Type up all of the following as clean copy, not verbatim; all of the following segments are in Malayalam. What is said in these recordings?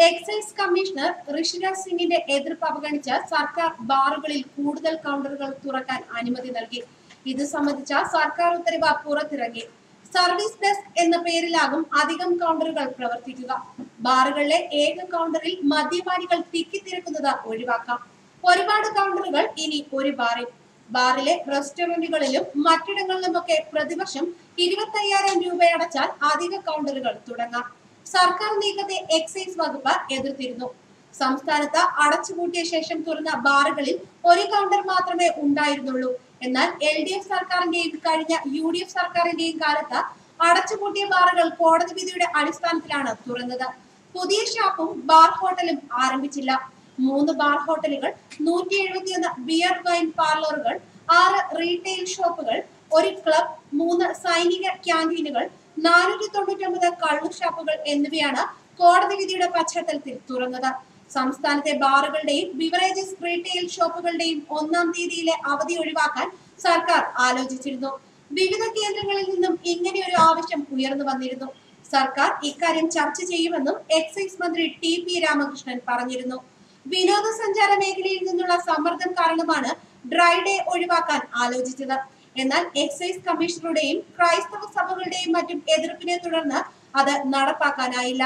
എക്സൈസ് കമ്മീഷണർ ഋഷിരാജ് സിംഗിന്റെ എതിർപ്പ് അവഗണിച്ച് സർക്കാർ ബാറുകളിൽ കൂടുതൽ കൗണ്ടറുകൾ തുറക്കാൻ അനുമതി നൽകി. ഇത് സംബന്ധിച്ച സർക്കാർ ഉത്തരവ് പുറത്തിറങ്ങി. സർവീസ് ഡെസ്ക് എന്ന പേരിലാകും അധികം കൗണ്ടറുകൾ പ്രവർത്തിക്കുക. ബാറുകളിലെ ഏക കൗണ്ടറിൽ മദ്യപാനികൾ തിക്കിത്തിരക്കുന്നത് ഒഴിവാക്കാം. ഒരുപാട് കൗണ്ടറുകൾ ഇനി ഒരു ബാറിലെ റെസ്റ്റോറന്റുകളിലും മറ്റിടങ്ങളിലുമൊക്കെ പ്രതിവർഷം 25,000 രൂപയടച്ചാൽ അധിക കൗണ്ടറുകൾ തുടങ്ങാം. സർക്കാർ നീക്കത്തെ എക്സൈസ് വകുപ്പ് എതിർത്തിരുന്നു. സംസ്ഥാനത്ത് അടച്ചുപൂട്ടിയ ശേഷം തുറന്ന ബാറുകളിൽ ഒരു കൗണ്ടർ മാത്രമേ ഉണ്ടായിരുന്നുള്ളൂ. എന്നാൽ LDF സർക്കാരിന്റെയും കഴിഞ്ഞ UDF സർക്കാരിന്റെയും കാലത്ത് അടച്ചുപൂട്ടിയ ബാറുകൾ കോടതി വിധിയുടെ അടിസ്ഥാനത്തിലാണ് തുറന്നത്. പുതിയ ഷാപ്പും ബാർ ഹോട്ടലും ആരംഭിച്ചില്ല. 3 ബാർ ഹോട്ടലുകൾ, 171 ബിയർ വൈൻ പാർലറുകൾ, 6 റീറ്റെയിൽ ഷോപ്പുകൾ, 1 ക്ലബ്, 3 സൈനിക ക്യാന്റീനുകൾ, 499 കള്ളു ഷാപ്പുകൾ എന്നിവയാണ് കോടതി വിധിയുടെ പശ്ചാത്തലത്തിൽ തുറന്നത്. സംസ്ഥാനത്തെ ബാറുകളുടെയും ബിവറേജസ് റീറ്റെയിൽ ഷോപ്പുകളുടെയും 1-ാം തീയതിയിലെ അവധി ഒഴിവാക്കാൻ സർക്കാർ ആലോചിച്ചിരുന്നു. വിവിധ കേന്ദ്രങ്ങളിൽ നിന്നും ഇങ്ങനെയൊരു ആവശ്യം ഉയർന്നു വന്നിരുന്നു. സർക്കാർ ഇക്കാര്യം ചർച്ച ചെയ്യുമെന്നും എക്സൈസ് മന്ത്രി TP രാമകൃഷ്ണൻ പറഞ്ഞിരുന്നു. വിനോദസഞ്ചാര മേഖലയിൽ നിന്നുള്ള സമ്മർദ്ദം കാരണമാണ് ഡ്രൈ ഡേ ഒഴിവാക്കാൻ ആലോചിച്ചത്. എന്നാൽ എക്സൈസ് കമ്മീഷണറുടെയും ക്രൈസ്തവ സഭകളുടെയും മറ്റും എതിർപ്പിനെ തുടർന്ന് അത് നടപ്പാക്കാനായില്ല.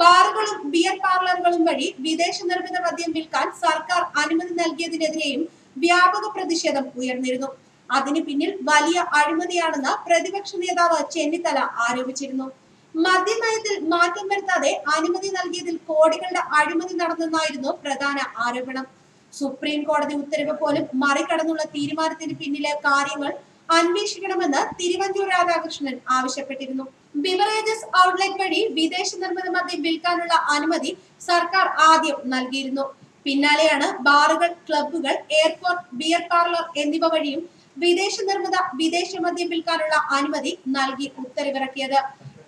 ബാറുകളും ബിയർ പാർലറുകളും വഴി വിദേശ നിർമ്മിത മദ്യം വിൽക്കാൻ സർക്കാർ അനുമതി നൽകിയതിനെതിരെയും വ്യാപക പ്രതിഷേധം ഉയർന്നിരുന്നു. അതിന് പിന്നിൽ വലിയ അഴിമതിയാണെന്ന് പ്രതിപക്ഷ നേതാവ് ചെന്നിത്തല ആരോപിച്ചിരുന്നു. മദ്യനയത്തിൽ മാറ്റം വരുത്താതെ അനുമതി നൽകിയതിൽ കോടികളുടെ അഴിമതി നടന്നെന്നായിരുന്നു പ്രധാന ആരോപണം. സുപ്രീം കോടതി ഉത്തരവ് പോലും മറികടന്നുള്ള തീരുമാനത്തിന് പിന്നിലെ കാര്യങ്ങൾ അന്വേഷിക്കണമെന്ന് തിരുവഞ്ചൂർ രാധാകൃഷ്ണൻ ആവശ്യപ്പെട്ടിരുന്നു. ബിവറേജസ് ഔട്ട്ലെറ്റ് വഴി വിദേശ നിർമ്മിത മദ്യം വിൽക്കാനുള്ള അനുമതി സർക്കാർ ആദ്യം നൽകിയിരുന്നു. പിന്നാലെയാണ് ബാറുകൾ, ക്ലബ്ബുകൾ, എയർപോർട്ട്, ബിയർ പാർലർ എന്നിവ വഴിയും വിദേശ മദ്യം വിൽക്കാനുള്ള അനുമതി നൽകി ഉത്തരവിറക്കിയത്.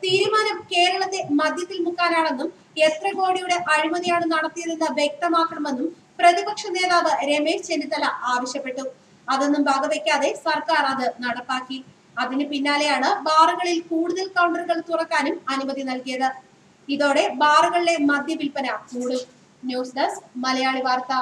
തീരുമാനം കേരളത്തെ മദ്യത്തിൽ മുക്കാനാണെന്നും എത്ര കോടിയുടെ അഴിമതിയാണ് നടത്തിയതെന്ന് വ്യക്തമാക്കണമെന്നും പ്രതിപക്ഷ നേതാവ് രമേശ് ചെന്നിത്തല ആവശ്യപ്പെട്ടു. അതൊന്നും വകവയ്ക്കാതെ സർക്കാർ അത് നടപ്പാക്കി. അതിന് പിന്നാലെയാണ് ബാറുകളിൽ കൂടുതൽ കൗണ്ടറുകൾ തുറക്കാനും അനുമതി നൽകിയത്. ഇതോടെ ബാറുകളിലെ മദ്യവിൽപ്പന കൂടും. ന്യൂസ് ഡെസ്ക് മലയാളി വാർത്ത.